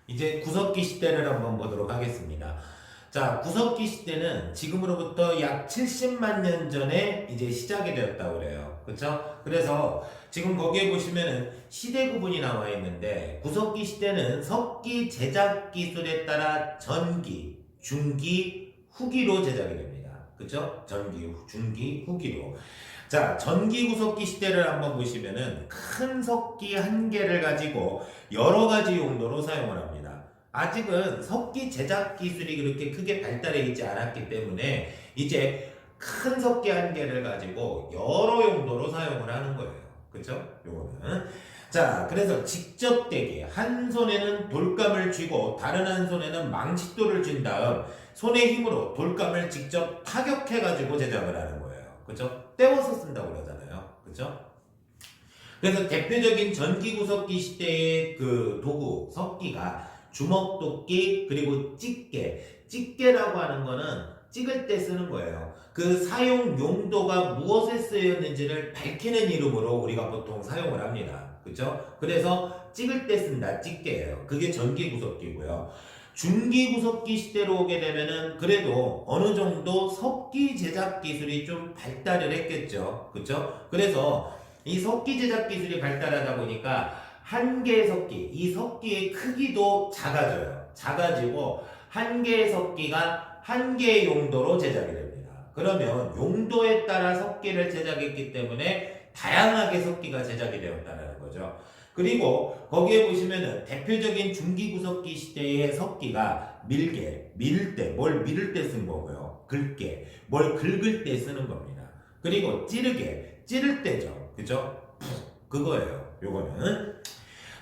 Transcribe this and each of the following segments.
이제 구석기 시대를 한번 보도록 하겠습니다. 자, 구석기 시대는 지금으로부터 약 70만 년 전에 이제 시작이 되었다고 그래요. 그쵸? 그래서 지금 거기에 보시면은 시대 구분이 나와 있는데, 구석기 시대는 석기 제작 기술에 따라 전기, 중기, 후기로 제작이 됩니다. 그쵸? 전기, 중기, 후기로. 자, 전기 구석기 시대를 한번 보시면은 큰 석기 한 개를 가지고 여러 가지 용도로 사용을 합니다. 아직은 석기 제작 기술이 그렇게 크게 발달해 있지 않았기 때문에 이제 큰 석기 한 개를 가지고 여러 용도로 사용을 하는 거예요. 그쵸? 요거는. 자, 그래서 직접 대기. 한 손에는 돌감을 쥐고 다른 한 손에는 망치돌을 쥔 다음 손의 힘으로 돌감을 직접 타격해가지고 제작을 하는 거예요. 그쵸? 떼워서 쓴다고 그러잖아요. 그쵸? 그래서 대표적인 전기구석기 시대의 그 도구, 석기가 주먹도끼, 그리고 집게. 집게라고 하는 거는 찍을 때 쓰는 거예요. 그 사용 용도가 무엇에 쓰였는지를 밝히는 이름으로 우리가 보통 사용을 합니다. 그쵸? 그래서 찍을 때 쓴다, 집게예요. 그게 전기구석기고요. 중기구석기 시대로 오게 되면은 그래도 어느 정도 석기 제작 기술이 좀 발달을 했겠죠. 그쵸? 그래서 이 석기 제작 기술이 발달하다 보니까 한 개의 석기, 이 석기의 크기도 작아져요. 작아지고 한 개의 석기가 한 개의 용도로 제작이 됩니다. 그러면 용도에 따라 석기를 제작했기 때문에 다양하게 석기가 제작이 되었다는 거죠. 그리고 거기에 보시면은 대표적인 중기구석기 시대의 석기가 밀개, 밀 때, 뭘 밀을 때 쓴 거고요. 긁게, 뭘 긁을 때 쓰는 겁니다. 그리고 찌르개, 찌를 때죠. 그죠? 그거예요. 요거는.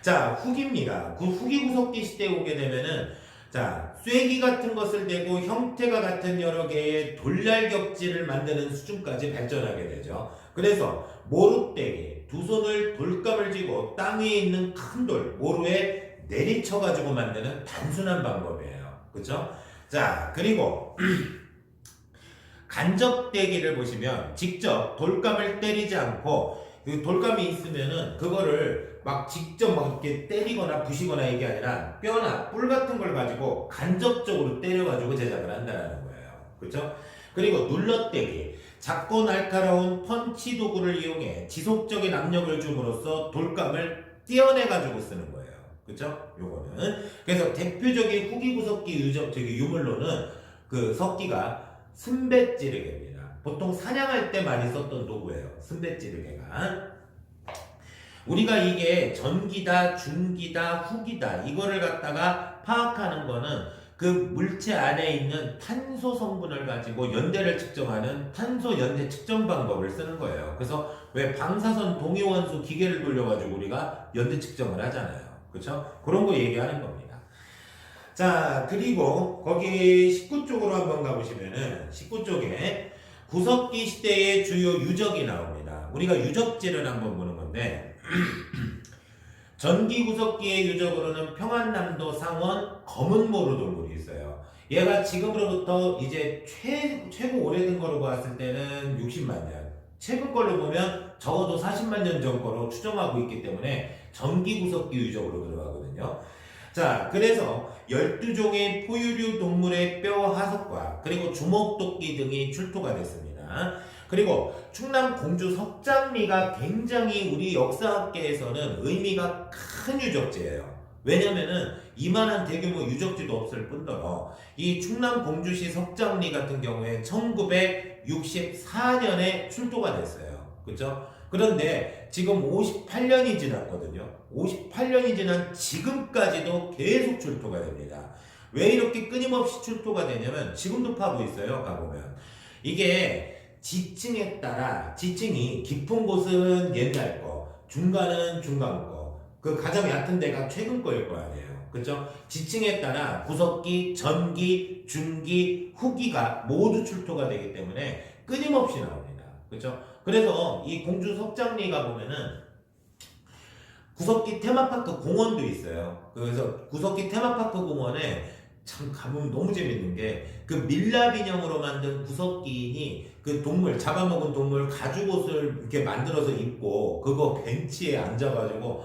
자, 후기입니다. 그 후기 구석기 시대에 오게 되면은, 자, 쐐기 같은 것을 대고 형태가 같은 여러 개의 돌날격지를 만드는 수준까지 발전하게 되죠. 그래서 모루떼기, 두 손을 돌감을 쥐고 땅 위에 있는 큰 돌, 모루에 내리쳐가지고 만드는 단순한 방법이에요. 그쵸? 자, 그리고 간접대기를 보시면 직접 돌감을 때리지 않고 그 돌감이 있으면은 그거를 막 직접 막 이렇게 때리거나 부시거나 이게 아니라 뼈나 뿔 같은 걸 가지고 간접적으로 때려가지고 제작을 한다는 거예요. 그렇죠? 그리고 눌러떼기, 작고 날카로운 펀치 도구를 이용해 지속적인 압력을 줌으로써 돌감을 떼어내가지고 쓰는 거예요. 그렇죠? 요거는. 그래서 대표적인 후기 구석기 유물로는 그 석기가 순뱃찌르개입니다. 보통 사냥할 때 많이 썼던 도구예요. 순뱃찌르개가. 우리가 이게 전기다, 중기다, 후기다 이거를 갖다가 파악하는 거는 그 물체 안에 있는 탄소 성분을 가지고 연대를 측정하는 탄소 연대 측정 방법을 쓰는 거예요. 그래서 왜 방사선 동위원소 기계를 돌려가지고 우리가 연대 측정을 하잖아요. 그렇죠? 그런 거 얘기하는 겁니다. 자, 그리고 거기 19쪽으로 한번 가보시면은 19쪽에 구석기 시대의 주요 유적이 나옵니다. 우리가 유적지를 한번 보는 건데 전기 구석기의 유적으로는 평안남도 상원 검은 모루 동굴이 있어요. 얘가 지금으로부터 이제 최고 오래된 거로 봤을 때는 60만 년. 최근 걸로 보면 적어도 40만 년 전 거로 추정하고 있기 때문에 전기 구석기 유적으로 들어가거든요. 자, 그래서 12종의 포유류 동물의 뼈 하석과 그리고 주먹도끼 등이 출토가 됐습니다. 그리고 충남 공주 석장리가 굉장히 우리 역사학계에서는 의미가 큰 유적지예요. 왜냐면은 이만한 대규모 유적지도 없을 뿐더러 이 충남 공주시 석장리 같은 경우에 1964년에 출토가 됐어요. 그죠? 그런데 지금 58년이 지났거든요. 58년이 지난 지금까지도 계속 출토가 됩니다. 왜 이렇게 끊임없이 출토가 되냐면 지금도 파고 있어요. 가보면. 이게 지층에 따라 지층이 깊은 곳은 옛날 거, 중간은 중간 거, 그 가장 얕은 데가 최근 거일 거 아니에요. 그죠? 지층에 따라 구석기, 전기, 중기, 후기가 모두 출토가 되기 때문에 끊임없이 나옵니다. 그죠? 그래서 이 공주 석장리 가보면은 구석기 테마파크 공원도 있어요. 그래서 구석기 테마파크 공원에 참 가보면 너무 재밌는 게 그 밀랍 인형으로 만든 구석기인이 그 동물 잡아먹은 동물 가죽옷을 이렇게 만들어서 입고 그거 벤치에 앉아가지고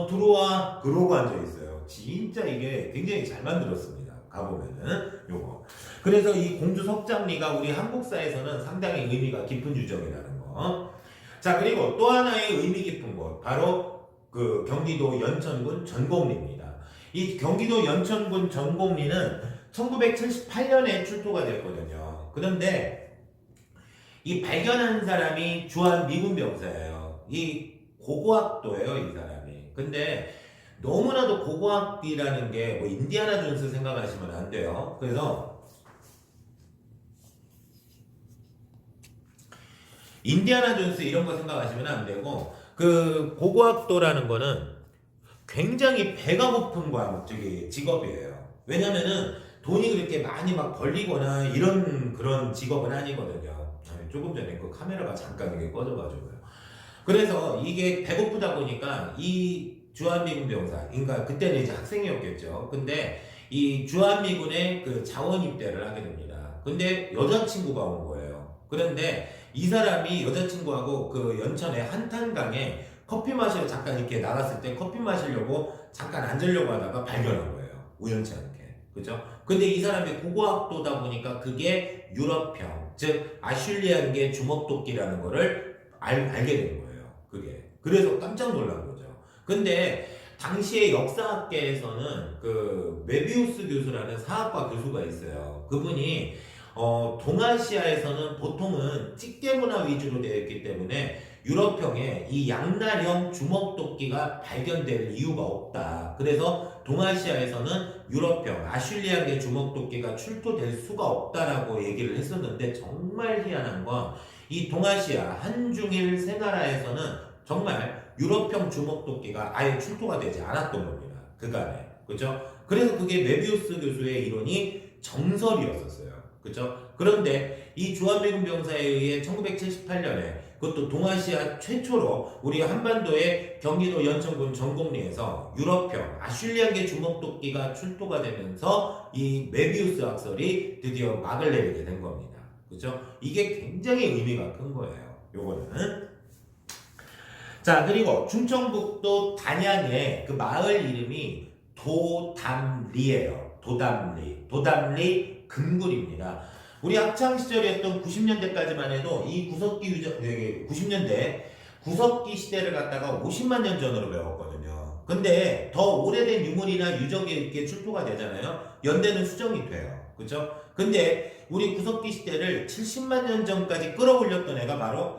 들어와 그러고 앉아 있어요. 진짜 이게 굉장히 잘 만들었습니다. 가보면은 요거. 그래서 이 공주 석장리가 우리 한국사에서는 상당히 의미가 깊은 유적이라는 거. 자, 그리고 또 하나의 의미 깊은 곳 바로 그 경기도 연천군 전곡리입니다. 이 경기도 연천군 전곡리는 1978년에 출토가 됐거든요. 그런데 이 발견한 사람이 주한 미군 병사예요. 이 고고학도예요, 이 사람이. 근데 너무나도 고고학이라는 게 뭐 인디아나 존스 생각하시면 안 돼요. 그래서 인디아나 존스 이런 거 생각하시면 안 되고 그 고고학도라는 거는 굉장히 배가 고픈 저기 직업이에요. 왜냐면은 돈이 그렇게 많이 막 벌리거나 이런 그런 직업은 아니거든요. 조금 전에 그 카메라가 잠깐 이게 꺼져가지고요. 그래서 이게 배고프다 보니까 이 주한미군 병사, 그러니까 그때는 이제 학생이었겠죠. 근데 이 주한미군의 그 자원 입대를 하게 됩니다. 근데 여자친구가 온 거예요. 그런데 이 사람이 여자친구하고 그 연천의 한탄강에 커피 마시러 잠깐 이렇게 나갔을 때 커피 마시려고 잠깐 앉으려고 하다가 발견한 거예요. 우연치 않게. 그죠? 근데 이 사람이 고고학도다 보니까 그게 유럽형, 즉 아슐리안계 주먹도끼라는 거를 알게 된 거예요. 그게. 그래서 깜짝 놀란 거죠. 근데 당시에 역사학계에서는 그 메비우스 교수라는 사학과 교수가 있어요. 그분이 동아시아에서는 보통은 찌개 문화 위주로 되어 있기 때문에 유럽형의 이 양날형 주먹도끼가 발견될 이유가 없다. 그래서 동아시아에서는 유럽형 아슐리안계 주먹도끼가 출토될 수가 없다라고 얘기를 했었는데 정말 희한한 건 이 동아시아 한중일 세 나라에서는 정말 유럽형 주먹도끼가 아예 출토가 되지 않았던 겁니다. 그간에. 그죠? 그래서 그게 메비우스 교수의 이론이 정설이었었어요. 그죠? 그런데 이 주한미군 병사에 의해 1978년에 그것도 동아시아 최초로 우리 한반도의 경기도 연천군 전곡리에서 유럽형 아슐리안계 주먹도끼가 출토가 되면서 이 메비우스 학설이 드디어 막을 내리게 된 겁니다. 그죠? 이게 굉장히 의미가 큰 거예요. 요거는. 자, 그리고 충청북도 단양의 그 마을 이름이 도담리예요. 도담리 금굴입니다. 우리 학창 시절이었던 90년대까지만 해도 이 구석기 유적 90년대 구석기 시대를 갖다가 50만 년 전으로 배웠거든요. 근데 더 오래된 유물이나 유적이 이렇게 출토가 되잖아요. 연대는 수정이 돼요. 그죠? 근데 우리 구석기 시대를 70만 년 전까지 끌어올렸던 애가 바로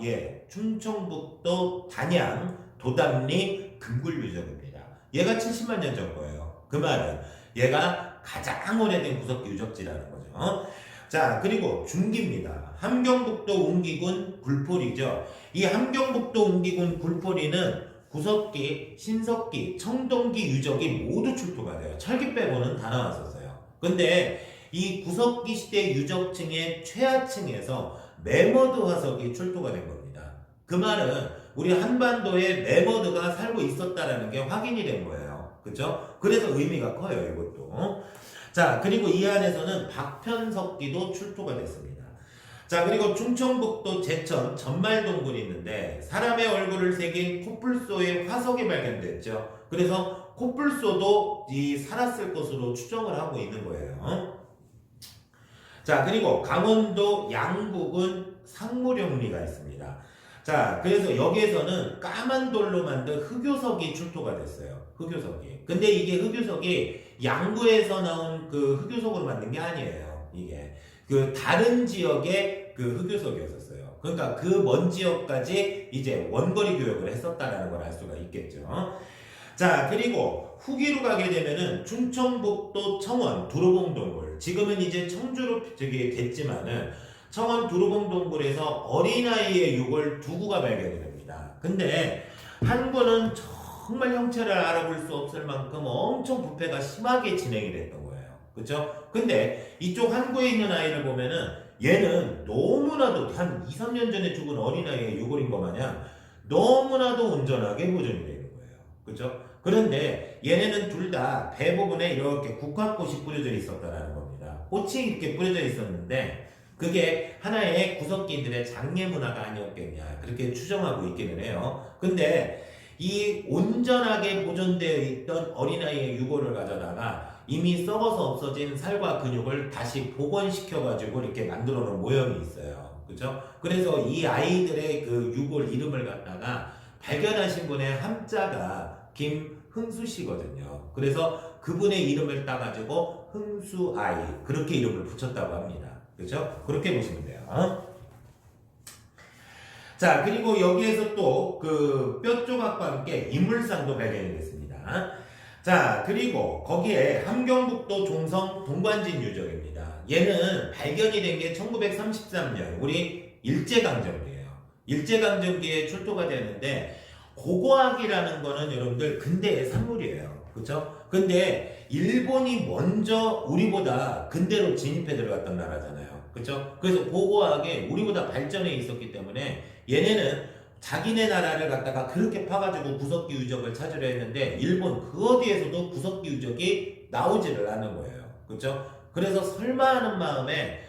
충청북도 단양 도담리 금굴 유적입니다. 얘가 70만 년 전 거예요. 그 말은 얘가 가장 오래된 구석기 유적지라는 거죠. 자, 그리고 중기입니다. 함경북도 웅기군 굴포리죠. 이 함경북도 웅기군 굴포리는 구석기, 신석기, 청동기 유적이 모두 출토가 돼요. 철기 빼고는 다 나왔었어요. 근데 이 구석기 시대 유적층의 최하층에서 매머드 화석이 출토가 된 겁니다. 그 말은 우리 한반도에 매머드가 살고 있었다라는 게 확인이 된 거예요. 그죠? 그래서 의미가 커요, 이것도. 자, 그리고 이 안에서는 박편석기도 출토가 됐습니다. 자, 그리고 충청북도 제천 전말동굴이 있는데 사람의 얼굴을 새긴 코뿔소의 화석이 발견됐죠. 그래서 코뿔소도 살았을 것으로 추정을 하고 있는 거예요. 자, 그리고 강원도 양북은 상무령리가 있습니다. 자, 그래서 여기에서는 까만 돌로 만든 흑요석이 출토가 됐어요. 흑요석이. 근데 이게 흑요석이 양구에서 나온 그 흑요석으로 만든 게 아니에요. 이게 그 다른 지역의 그 흑요석이었었어요. 그러니까 그 먼 지역까지 이제 원거리 교역을 했었다라는 걸 알 수가 있겠죠. 자, 그리고 후기로 가게 되면은 충청북도 청원 두루봉동굴, 지금은 이제 청주로 저기 됐지만은 청원 두루봉동굴에서 어린아이의 유골 2구가 발견이 됩니다. 근데 한 구는 정말 형체를 알아볼 수 없을 만큼 엄청 부패가 심하게 진행이 됐던 거예요. 그쵸? 근데 이쪽 한 구에 있는 아이를 보면은 얘는 너무나도 한 2, 3년 전에 죽은 어린아이의 유골인 것 마냥 너무나도 온전하게 보존이 되는 거예요. 그쵸? 그런데 얘네는 둘 다 대부분에 이렇게 국화꽃이 뿌려져 있었다라는 겁니다. 꽃이 이렇게 뿌려져 있었는데 그게 하나의 구석기인들의 장례 문화가 아니었겠냐 그렇게 추정하고 있기는 해요. 근데 이 온전하게 보존되어 있던 어린아이의 유골을 가져다가 이미 썩어서 없어진 살과 근육을 다시 복원시켜가지고 이렇게 만들어 놓은 모형이 있어요. 그죠? 그래서 이 아이들의 그 유골 이름을 갖다가 발견하신 분의 함자가 김흥수 씨거든요. 그래서 그분의 이름을 따가지고 흥수아이 그렇게 이름을 붙였다고 합니다. 그죠? 그렇게 보시면 돼요. 자, 그리고 여기에서 또 그 뼈 조각과 함께 인물상도 발견이 됐습니다. 자, 그리고 거기에 함경북도 종성 동관진 유적입니다. 얘는 발견이 된 게 1933년 우리 일제강점기예요. 일제강점기에 출토가 되는데 고고학이라는 거는 여러분들 근대의 산물이에요. 그렇죠? 근데 일본이 먼저 우리보다 근대로 진입해 들어갔던 나라잖아요. 그렇죠? 그래서 고고학에 우리보다 발전해 있었기 때문에 얘네는 자기네 나라를 갖다가 그렇게 파가지고 구석기 유적을 찾으려 했는데 일본 그 어디에서도 구석기 유적이 나오지를 않은 거예요. 그렇죠? 그래서 설마 하는 마음에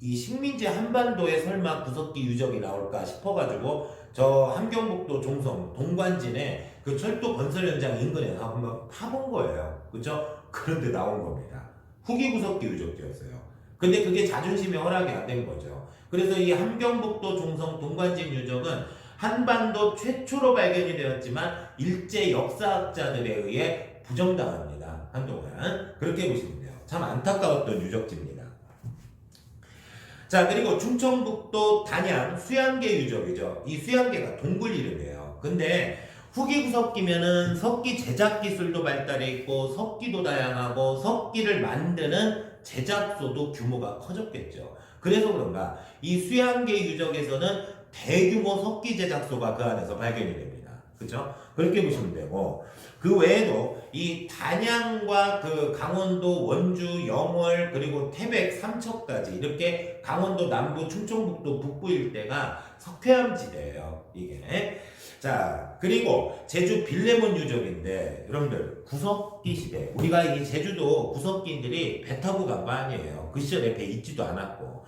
이 식민지 한반도에 설마 구석기 유적이 나올까 싶어가지고 저 함경북도 종성 동관진에 그 철도 건설 현장 인근에 한번 파본 거예요. 그렇죠? 그런데 나온 겁니다. 후기 구석기 유적지였어요. 근데 그게 자존심에 허락이 안 된 거죠. 그래서 이 함경북도 종성 동관진 유적은 한반도 최초로 발견이 되었지만 일제 역사학자들에 의해 부정당합니다. 한동안. 그렇게 보시면 돼요. 참 안타까웠던 유적지입니다. 자, 그리고 충청북도 단양 수양계 유적이죠. 이 수양계가 동굴 이름이에요. 근데 후기 구석기면은 석기 제작 기술도 발달해 있고 석기도 다양하고 석기를 만드는 제작소도 규모가 커졌겠죠. 그래서 그런가 이 수양계 유적에서는 대규모 석기 제작소가 그 안에서 발견이 됩니다. 그렇죠? 그렇게 보시면 되고 그 외에도 이 단양과 그 강원도 원주 영월 그리고 태백 삼척까지 이렇게 강원도 남부 충청북도 북부 일대가 석회암 지대예요. 이게 자 그리고 제주 빌레몬 유적인데 여러분들 구석기 시대 우리가 이 제주도 구석기인들이 배 타고 간 거 아니에요. 그 시절에 배 있지도 않았고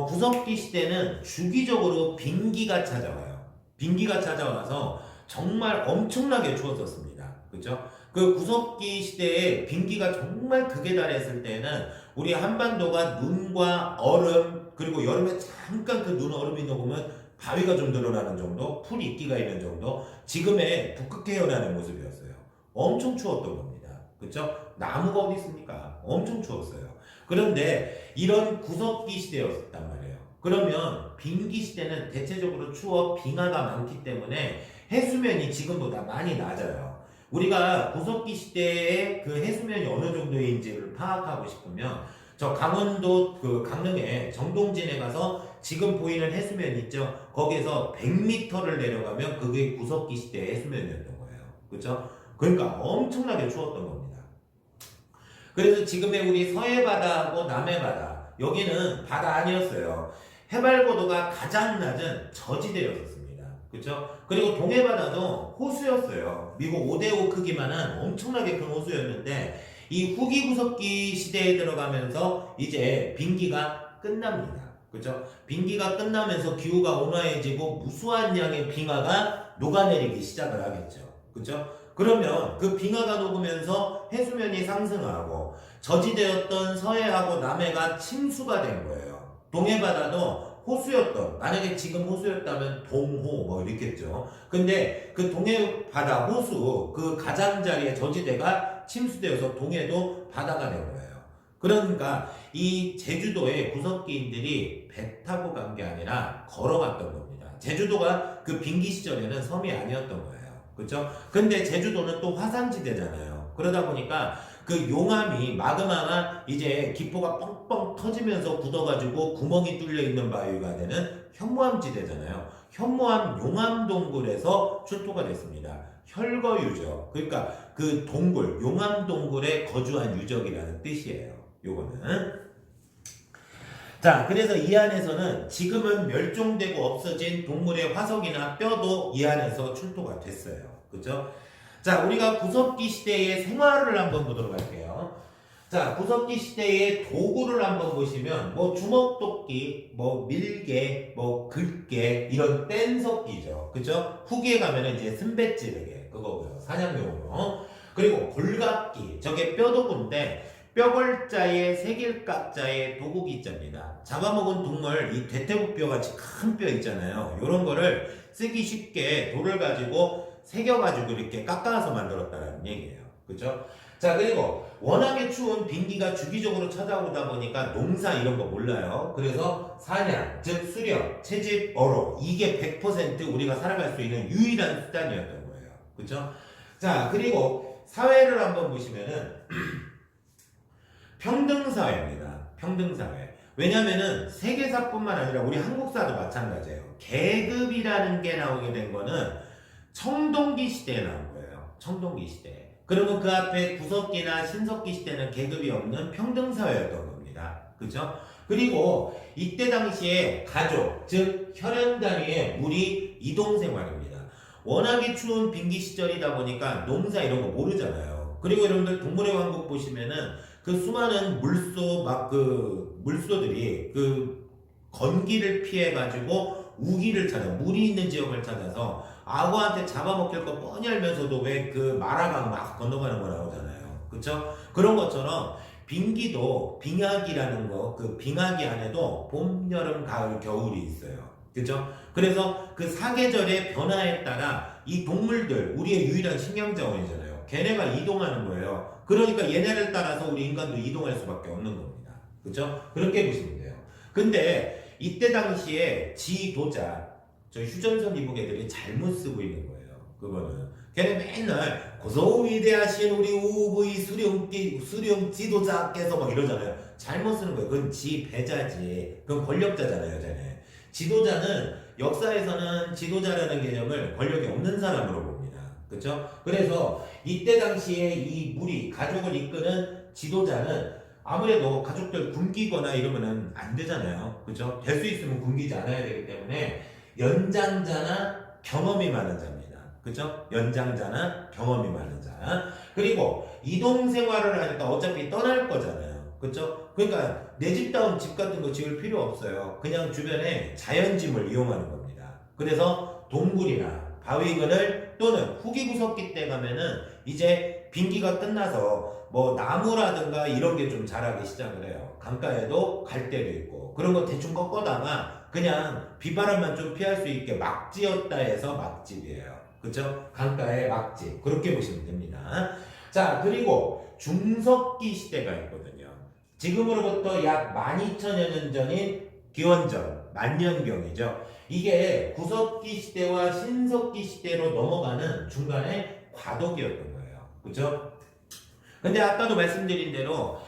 구석기 시대는 주기적으로 빙기가 찾아와요. 빙기가 찾아와서 정말 엄청나게 추웠었습니다. 그죠? 그 구석기 시대에 빙기가 정말 극에 달했을 때는 우리 한반도가 눈과 얼음 그리고 여름에 잠깐 그 눈 얼음이 녹으면 바위가 좀 드러나는 정도, 풀 이끼가 있는 정도 지금의 북극해연하는 모습이었어요. 엄청 추웠던 겁니다. 그죠? 나무가 어디 있습니까? 엄청 추웠어요. 그런데 이런 구석기 시대였단 말이에요. 그러면 빙기 시대는 대체적으로 추워 빙하가 많기 때문에 해수면이 지금보다 많이 낮아요. 우리가 구석기 시대의 그 해수면이 어느 정도인지를 파악하고 싶으면 저 강원도 그 강릉에 정동진에 가서 지금 보이는 해수면 있죠? 거기에서 100m를 내려가면 그게 구석기 시대의 해수면이었던 거예요. 그렇죠? 그러니까 엄청나게 추웠던 겁니다. 그래서 지금의 우리 서해바다하고 남해바다 여기는 바다 아니었어요. 해발고도가 가장 낮은 저지대였습니다. 그렇죠? 그리고 동해바다도 호수였어요. 미국 5대5 크기만한 엄청나게 큰 호수였는데 이 후기 구석기 시대에 들어가면서 이제 빙기가 끝납니다. 그렇죠? 빙기가 끝나면서 기후가 온화해지고 무수한 양의 빙하가 녹아내리기 시작을 하겠죠. 그렇죠? 그러면 그 빙하가 녹으면서 해수면이 상승하고 저지대였던 서해하고 남해가 침수가 된 거예요. 동해바다도 호수였던 만약에 지금 호수였다면 동호 뭐 이랬겠죠. 근데 그 동해바다 호수 그 가장자리의 저지대가 침수되어서 동해도 바다가 된 거예요. 그러니까 이 제주도의 구석기인들이 배 타고 간 게 아니라 걸어갔던 겁니다. 제주도가 그 빙기 시절에는 섬이 아니었던 거예요. 그렇죠? 근데 제주도는 또 화산지대잖아요. 그러다 보니까 그 용암이 마그마가 이제 기포가 뻥뻥 터지면서 굳어가지고 구멍이 뚫려 있는 바위가 되는 현무암지대잖아요. 현무암 용암동굴에서 출토가 됐습니다. 혈거유적. 그러니까 그 동굴, 용암동굴에 거주한 유적이라는 뜻이에요. 요거는. 자, 그래서 이 안에서는 지금은 멸종되고 없어진 동물의 화석이나 뼈도 이 안에서 출토가 됐어요. 그죠? 자, 우리가 구석기 시대의 생활을 한번 보도록 할게요. 자, 구석기 시대의 도구를 한번 보시면 뭐 주먹도끼, 뭐 밀개, 뭐 긁개 이런 뗀석기죠. 그죠? 후기에 가면은 이제 순배 찌르개 그거고요. 사냥용으로. 그리고 골각기, 저게 뼈도구인데 뼈골자에 새길각자에 도구기자입니다. 잡아먹은 동물 이 대퇴부뼈 같이 큰 뼈 있잖아요. 이런 거를 쓰기 쉽게 돌을 가지고 새겨가지고 이렇게 깎아서 만들었다는 얘기예요. 그죠? 자, 그리고 워낙에 추운 빙기가 주기적으로 찾아오다 보니까 농사 이런 거 몰라요. 그래서 사냥, 즉 수령, 채집, 어로 이게 100% 우리가 살아갈 수 있는 유일한 수단이었던 거예요. 그죠? 자, 그리고 사회를 한번 보시면은 평등사회입니다. 평등사회. 왜냐면은 세계사뿐만 아니라 우리 한국사도 마찬가지예요. 계급이라는 게 나오게 된 거는 청동기 시대에 나온 거예요. 청동기 시대. 그러면 그 앞에 구석기나 신석기 시대는 계급이 없는 평등사회였던 겁니다. 그죠? 그리고 이때 당시에 가족, 즉 혈연 단위의 무리 이동생활입니다. 워낙에 추운 빙기 시절이다 보니까 농사 이런 거 모르잖아요. 그리고 여러분들 동물의 왕국 보시면은 그 수많은 물소 물소들이 그 건기를 피해 가지고 우기를 찾아 물이 있는 지역을 찾아서 악어한테 잡아먹힐 거 뻔히 알면서도 왜 그 마라강 막 건너가는 거 나오잖아요. 그쵸? 그런 것처럼 빙기도 빙하기라는 거, 그 빙하기 안에도 봄, 여름, 가을, 겨울이 있어요. 그죠? 그래서 그 사계절의 변화에 따라 이 동물들, 우리의 유일한 식량자원이잖아요. 걔네가 이동하는 거예요. 그러니까 얘네를 따라서 우리 인간도 이동할 수밖에 없는 겁니다. 그죠? 그렇게 보시면 돼요. 근데 이때 당시에 지도자, 저 휴전선 이북애들이 잘못 쓰고 있는 거예요. 그거는 걔네 맨날 고소 위대하신 우리 우부의 수령 지도자께서 막 이러잖아요. 잘못 쓰는 거예요. 그건 지배자지. 그건 권력자잖아요, 쟤네. 지도자는 역사에서는 지도자라는 개념을 권력이 없는 사람으로 봅니다. 그렇죠? 그래서 이때 당시에 이 무리 가족을 이끄는 지도자는 아무래도 가족들 굶기거나 이러면은 안 되잖아요. 그죠? 될 수 있으면 굶기지 않아야 되기 때문에 연장자나 경험이 많은 자입니다. 그죠? 연장자나 경험이 많은 자. 그리고 이동 생활을 하니까 어차피 떠날 거잖아요. 그죠? 그러니까 내 집다운 집 같은 거 지을 필요 없어요. 그냥 주변에 자연짐을 이용하는 겁니다. 그래서 동굴이나 바위근을 또는 후기구석기 때 가면은 이제 빙기가 끝나서 뭐 나무라든가 이런 게 좀 자라기 시작을 해요. 강가에도 갈대도 있고 그런 거 대충 꺾어다가 그냥 비바람만 좀 피할 수 있게 막 지었다 해서 막집이에요. 그쵸? 강가의 막집 그렇게 보시면 됩니다. 자, 그리고 중석기 시대가 있거든요. 지금으로부터 약 12,000여 년 전인 기원전 만년경이죠. 이게 구석기 시대와 신석기 시대로 넘어가는 중간에 과도기였던 거예요. 그죠? 근데 아까도 말씀드린 대로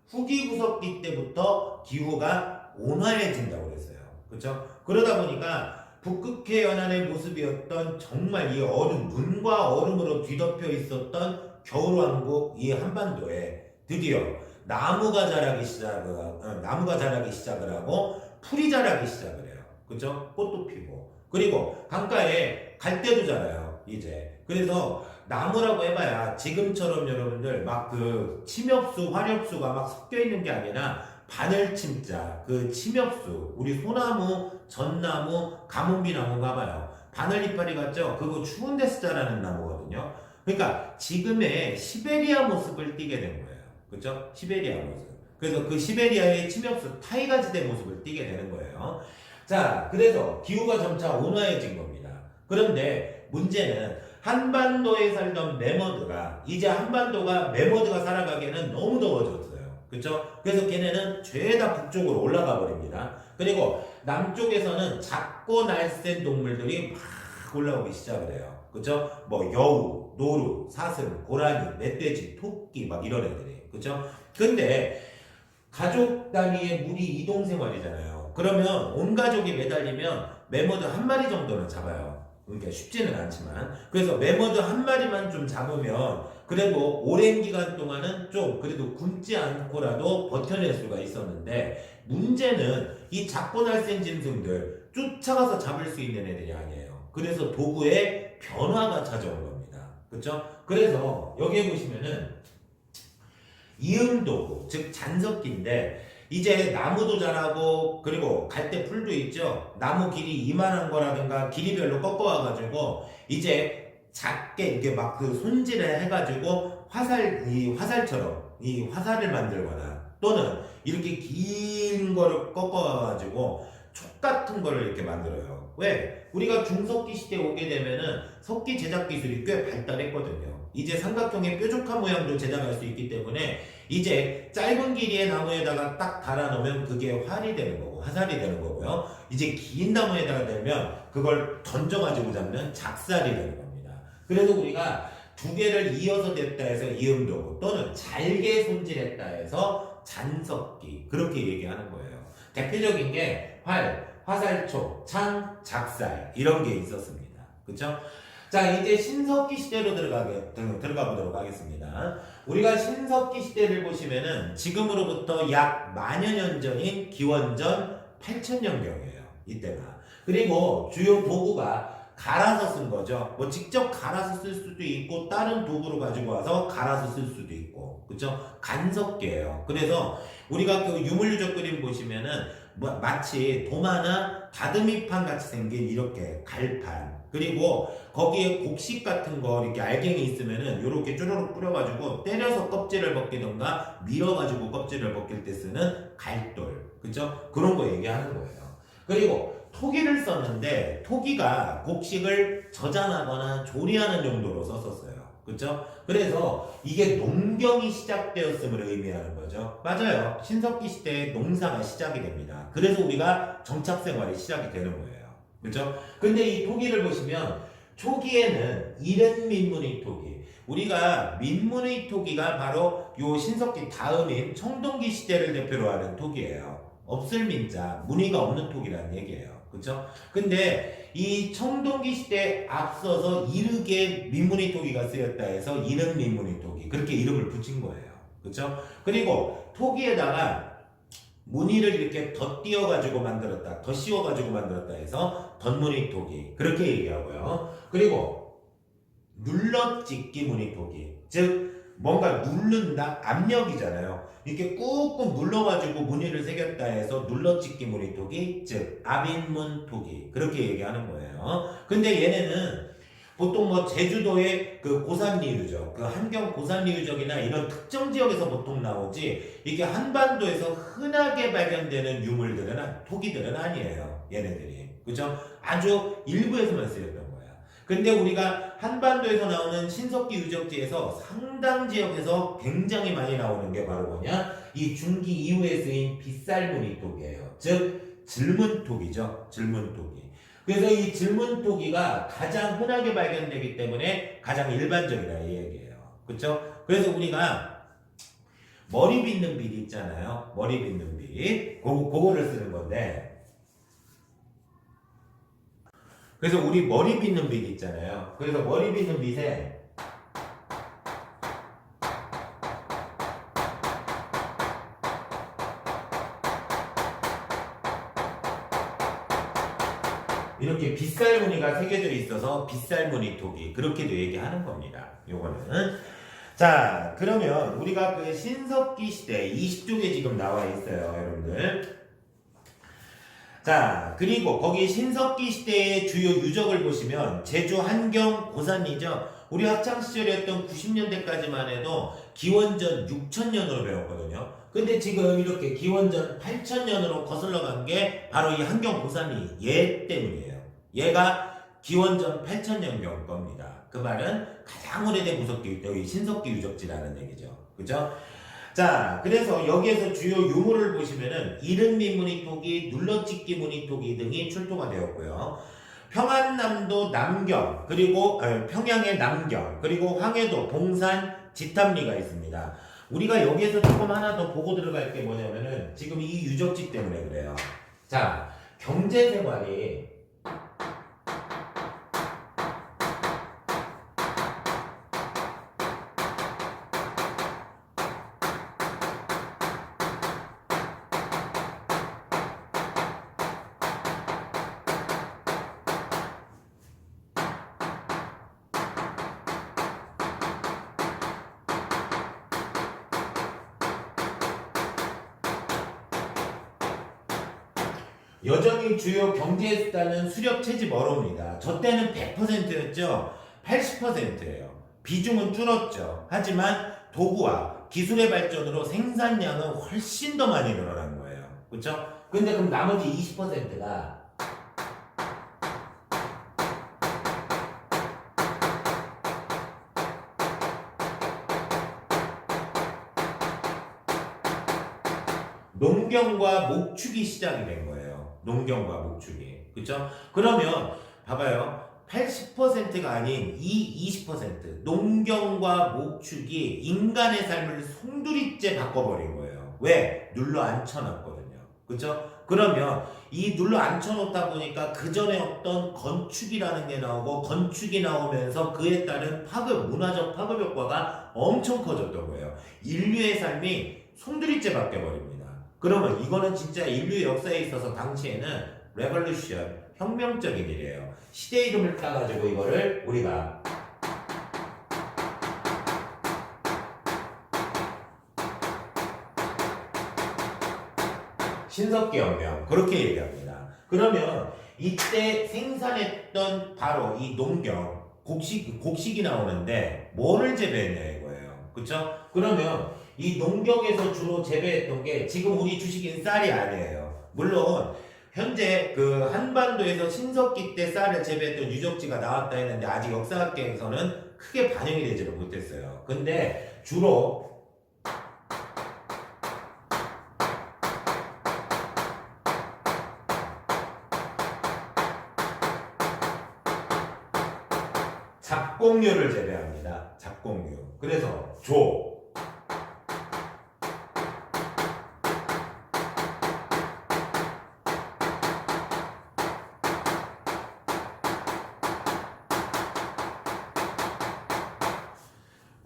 후기 구석기 때부터 기후가 온화해진다고 그랬어요. 그렇죠? 그러다 보니까 북극해 연안의 모습이었던 정말 이 얼음, 눈과 얼음으로 뒤덮여 있었던 겨울왕국 이 한반도에 드디어 나무가 자라기 시작을 하고 풀이 자라기 시작을 해요. 그렇죠? 꽃도 피고 그리고 강가에 갈대도 자라요. 이제 그래서 나무라고 해봐야 지금처럼 여러분들 막 그 침엽수, 화렵수가 막 섞여 있는 게 아니라 바늘침자, 그 침엽수, 우리 소나무, 전나무, 가뭄비나무 가봐요. 바늘 이파리 같죠? 그거 추운 데서 자라는 나무거든요. 그러니까 지금의 시베리아 모습을 띠게 된 거예요. 그렇죠? 시베리아 모습. 그래서 그 시베리아의 침엽수, 타이가지대 모습을 띠게 되는 거예요. 자, 그래서 기후가 점차 온화해진 겁니다. 그런데 문제는 한반도에 살던 매머드가 이제 한반도가 매머드가 살아가기에는 너무 더워졌어요. 그렇죠? 그래서 걔네는 죄다 북쪽으로 올라가 버립니다. 그리고 남쪽에서는 작고 날쌘 동물들이 막 올라오기 시작을 해요. 그렇죠? 뭐 여우, 노루, 사슴, 고라니, 멧돼지, 토끼 막 이런 애들이. 그렇죠? 근데 가족 단위의 무리 이동 생활이잖아요. 그러면 온 가족이 매달리면 매머드 한 마리 정도는 잡아요. 그러니까 쉽지는 않지만 그래서 매머드 한 마리만 좀 잡으면 그래도 오랜 기간 동안은 좀 그래도 굶지 않고라도 버텨낼 수가 있었는데 문제는 이 작고 날쌘 짐승들 쫓아가서 잡을 수 있는 애들이 아니에요. 그래서 도구에 변화가 찾아온 겁니다. 그렇죠? 그래서 여기에 보시면은 이음도구, 즉 잔석기인데 이제 나무도 자라고 그리고 갈대풀도 있죠. 나무 길이 이만한 거라든가 길이별로 꺾어와가지고 이제 작게 이렇게 막 그 손질을 해가지고 이 화살처럼 이 화살을 만들거나 또는 이렇게 긴 거를 꺾어와가지고 촉 같은 거를 이렇게 만들어요. 왜? 우리가 중석기 시대에 오게 되면은 석기 제작 기술이 꽤 발달했거든요. 이제 삼각형의 뾰족한 모양도 제작할 수 있기 때문에 이제 짧은 길이의 나무에다가 딱 달아놓으면 그게 활이 되는 거고 화살이 되는 거고요. 이제 긴 나무에다가 대면 그걸 던져가지고 잡는 작살이 되는 겁니다. 그래서 우리가 두 개를 이어서 댔다 해서 이음도구 또는 잘게 손질했다 해서 잔석기 그렇게 얘기하는 거예요. 대표적인 게 화살촉, 창, 작살 이런 게 있었습니다. 그렇죠? 자, 이제 신석기 시대로 들어가 보도록 하겠습니다. 우리가 신석기 시대를 보시면은 지금으로부터 약 만여 년 전인 기원전 8000년경이에요. 이때가. 그리고 주요 도구가 갈아서 쓴 거죠. 뭐 직접 갈아서 쓸 수도 있고 다른 도구로 가지고 와서 갈아서 쓸 수도 있고. 그렇죠? 간석계예요. 그래서 우리가 그 유물유적 그림 보시면은 마치 도마나 다듬이판 같이 생긴 이렇게 갈판 그리고 거기에 곡식 같은 거 이렇게 알갱이 있으면은 요렇게 쭈르륵 뿌려가지고 때려서 껍질을 벗기던가 밀어가지고 껍질을 벗길 때 쓰는 갈돌 그죠? 그런 거 얘기하는 거예요. 그리고 토기를 썼는데 토기가 곡식을 저장하거나 조리하는 용도로 썼었어요. 그렇죠? 그래서 이게 농경이 시작되었음을 의미하는 거죠. 맞아요. 신석기 시대에 농사가 시작이 됩니다. 그래서 우리가 정착생활이 시작이 되는 거예요. 그렇죠? 근데 이 토기를 보시면 초기에는 이른 민문의 토기 우리가 민문의 토기가 바로 요 신석기 다음인 청동기 시대를 대표로 하는 토기예요. 없을 민자, 무늬가 없는 토기라는 얘기예요. 그렇죠? 근데 이 청동기 시대에 앞서서 이르게 민문의 토기가 쓰였다 해서 이른 민문의 토기 그렇게 이름을 붙인 거예요. 그렇죠? 그리고 토기에다가 무늬를 이렇게 덧띄어가지고 만들었다, 덧씌워가지고 만들었다 해서 덧무늬 토기 그렇게 얘기하고요. 그리고 눌러찍기 무늬 토기 즉 뭔가 누른다 압력이잖아요. 이렇게 꾹꾹 눌러가지고 무늬를 새겼다 해서 눌러찍기 무늬 토기 즉 압인문 토기 그렇게 얘기하는 거예요. 근데 얘네는 보통 뭐 제주도의 그 고산리 유적, 그 한경 고산리 유적이나 이런 특정 지역에서 보통 나오지 이게 한반도에서 흔하게 발견되는 유물들은 토기들은 아니에요. 얘네들이 그죠? 아주 일부에서만 쓰였던 거야. 근데 우리가 한반도에서 나오는 신석기 유적지에서 상당 지역에서 굉장히 많이 나오는 게 바로 뭐냐? 이 중기 이후에 쓰인 빗살무늬 토기예요. 즉 질문토기죠. 질문토기. 그래서 이 질문토기가 가장 흔하게 발견되기 때문에 가장 일반적이라 이 얘기예요. 그렇죠? 그래서 우리가 머리 빗는 빌 있잖아요. 머리 빗는 빌. 그거를 쓰는 건데 그래서 우리 머리 빗는 빌 있잖아요. 그래서 머리 빗는 빌에 이렇게 빗살무늬가 새겨져 있어서 빗살무늬 토기 그렇게도 얘기하는 겁니다. 요거는 자 그러면 우리가 그 신석기 시대 20쪽에 지금 나와 있어요, 여러분들. 자 그리고 거기 신석기 시대의 주요 유적을 보시면 제주 한경 고산리죠. 우리 학창시절이었던 90년대까지만 해도 기원전 6000년으로 배웠거든요. 근데 지금 이렇게 기원전 8000년으로 거슬러 간 게 바로 이 한경 고산리 얘 때문이에요. 얘가 기원전 8000년경 겁니다. 그 말은 가장 오래된 무석기, 여기 신석기 유적지라는 얘기죠. 그죠? 자, 그래서 여기에서 주요 유물을 보시면은 이른 민무늬 토기, 눌러찍기 무늬 토기 등이 출토가 되었고요. 평안남도 남경, 그리고 평양의 남경, 그리고 황해도 봉산 지탐리가 있습니다. 우리가 여기에서 조금 하나 더 보고 들어갈 게 뭐냐면은 지금 이 유적지 때문에 그래요. 자, 경제생활이 여전히 주요 경제 수단은 수렵 채집 어로입니다. 저 때는 100%였죠. 80%예요. 비중은 줄었죠. 하지만 도구와 기술의 발전으로 생산량은 훨씬 더 많이 늘어난 거예요. 그렇죠? 근데 그럼 나머지 20%가 농경과 목축이 시작이 된 거예요. 농경과 목축이. 그렇죠? 그러면 봐봐요. 80%가 아닌 이 20% 농경과 목축이 인간의 삶을 송두리째 바꿔버린 거예요. 왜? 눌러 앉혀놨거든요. 그렇죠? 그러면 이 눌러 앉혀놓다 보니까 그 전에 어떤 건축이라는 게 나오고 건축이 나오면서 그에 따른 파급, 문화적 파급 효과가 엄청 커졌던 거예요. 인류의 삶이 송두리째 바뀌어버립니다. 그러면 이거는 진짜 인류 역사에 있어서 당시에는 레볼루션, 혁명적인 일이에요. 시대 이름을 따가지고 이거를 우리가 신석기혁명 그렇게 얘기합니다. 그러면 이때 생산했던 바로 이 농경, 곡식이 나오는데 뭐를 재배했냐 이거예요. 그쵸? 그러면 이 농경에서 주로 재배했던 게 지금 우리 주식인 쌀이 아니에요. 물론 현재 그 한반도에서 신석기 때 쌀을 재배했던 유적지가 나왔다 했는데 아직 역사학계에서는 크게 반영이 되지를 못했어요. 근데 주로 잡곡류를 재배합니다. 잡곡류. 그래서 조,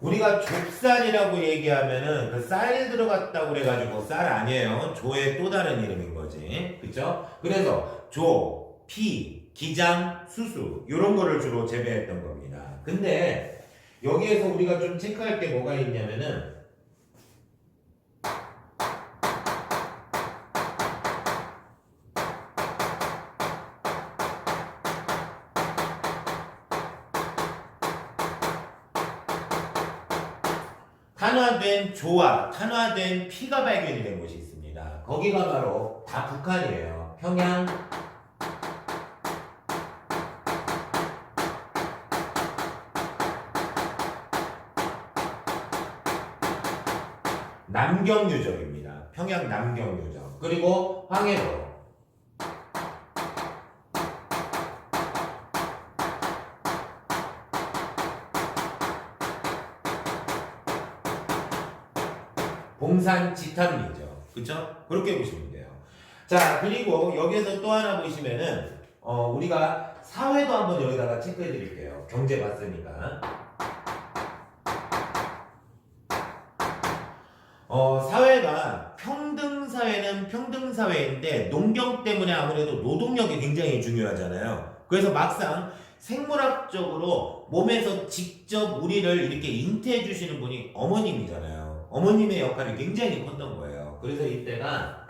우리가 좁쌀이라고 얘기하면은 그 쌀 들어갔다고 그래가지고 쌀 아니에요. 조의 또 다른 이름인 거지. 그쵸? 그래서 조, 피, 기장, 수수 이런 거를 주로 재배했던 겁니다. 근데 여기에서 우리가 좀 체크할 게 뭐가 있냐면은 탄화된 조와 탄화된 피가 발견이 된 곳이 있습니다. 거기가 바로 다 북한이에요. 평양, 남경유적입니다. 평양 남경유적. 그리고 황해도. 봉산 지탄리죠. 그쵸? 그렇게 보시면 돼요. 자, 그리고 여기에서 또 하나 보시면은, 우리가 사회도 한번 여기다가 체크해 드릴게요. 경제 봤으니까. 사회가 평등사회는 평등사회인데, 농경 때문에 아무래도 노동력이 굉장히 중요하잖아요. 그래서 막상 생물학적으로 몸에서 직접 우리를 이렇게 잉태해 주시는 분이 어머님이잖아요. 어머님의 역할이 굉장히 컸던 거예요. 그래서 이때가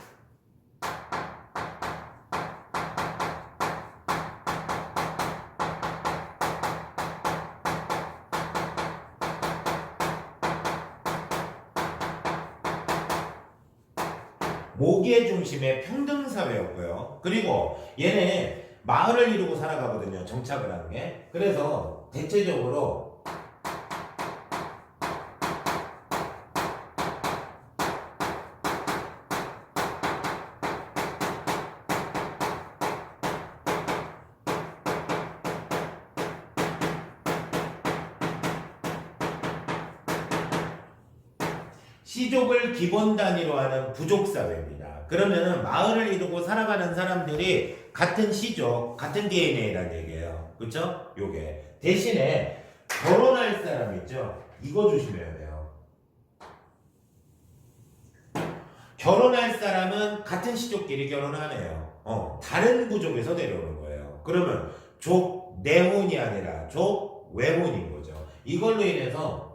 모계 중심의 평등사회였고요. 그리고 얘네 마을을 이루고 살아가거든요. 정착을 하는 게. 그래서 대체적으로 시족을 기본 단위로 하는 부족사회입니다. 그러면은 마을을 이루고 살아가는 사람들이 같은 시족, 같은 DNA라는 얘기예요. 그쵸? 요게. 대신에 결혼할 사람 있죠? 이거 조심해야 돼요. 결혼할 사람은 같은 시족끼리 결혼하네요. 다른 부족에서 내려오는 거예요. 그러면 족 내혼이 아니라 족 외혼인 거죠. 이걸로 인해서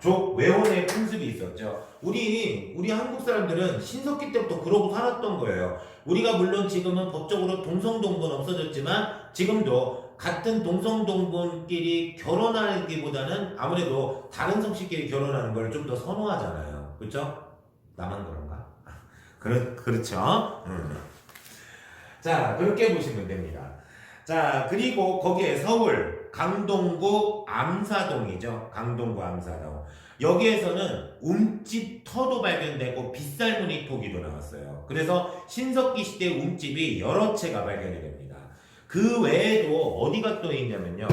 족 외혼의 풍습이 있었죠. 우리 한국 사람들은 신석기 때부터 그러고 살았던 거예요. 우리가 물론 지금은 법적으로 동성동본 없어졌지만 지금도 같은 동성동본끼리 결혼하기보다는 아무래도 다른 성씨끼리 결혼하는 걸 좀 더 선호하잖아요. 그렇죠? 나만 그런가? 그렇죠. 자, 그렇게 보시면 됩니다. 자, 그리고 거기에 서울 강동구 암사동이죠. 강동구 암사동. 여기에서는 움집터도 발견되고 빗살무늬 토기도 나왔어요. 그래서 신석기 시대 움집이 여러 채가 발견이 됩니다. 그 외에도 어디가 또 있냐면요.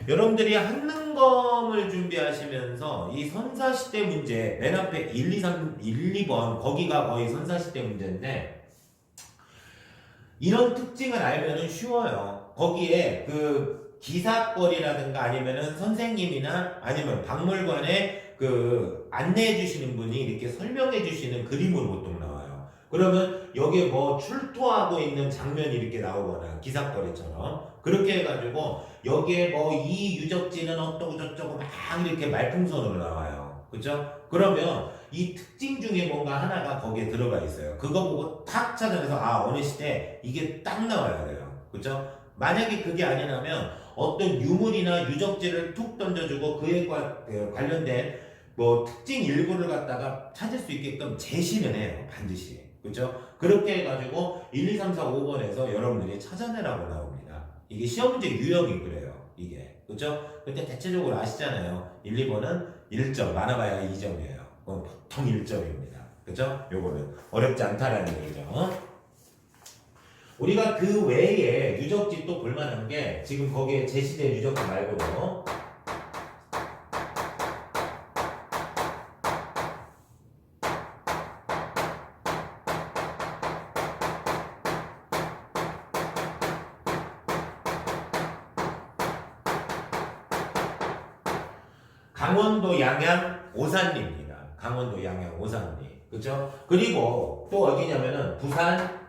여러분들이 한능검을 준비하시면서 이 선사시대 문제 맨 앞에 1, 2, 3, 1, 2번 거기가 거의 선사시대 문제인데 이런 특징을 알면은 쉬워요. 거기에 그 기사거리라든가 아니면은 선생님이나 아니면 박물관에 그 안내해 주시는 분이 이렇게 설명해 주시는 그림으로 보통 나와요. 그러면 여기에 뭐 출토하고 있는 장면이 이렇게 나오거나 기사거리처럼 그렇게 해가지고 여기에 뭐 이 유적지는 어떠고 저쩌고 막 이렇게 말풍선으로 나와요. 그죠? 그러면 이 특징 중에 뭔가 하나가 거기에 들어가 있어요. 그거 보고 탁 찾아내서 아 어느 시대 이게 딱 나와야 돼요. 그죠? 만약에 그게 아니라면 어떤 유물이나 유적지를 툭 던져주고 그에 관련된 뭐 특징 일부를 갖다가 찾을 수 있게끔 제시는 해요. 반드시. 그죠? 그렇게 해가지고 1, 2, 3, 4, 5번에서 여러분들이 찾아내라고 나옵니다. 이게 시험 문제 유형이 그래요. 이게. 그죠? 근데 대체적으로 아시잖아요. 1, 2번은 1점, 많아봐야 2점이에요. 그건 보통 1점입니다. 그죠? 요거는 어렵지 않다라는 얘기죠. 우리가 그 외에 유적지 또 볼만한 게 지금 거기에 제시된 유적지 말고도 강원도 양양 오산리입니다. 강원도 양양 오산리. 그죠? 그리고 또 어디냐면은 부산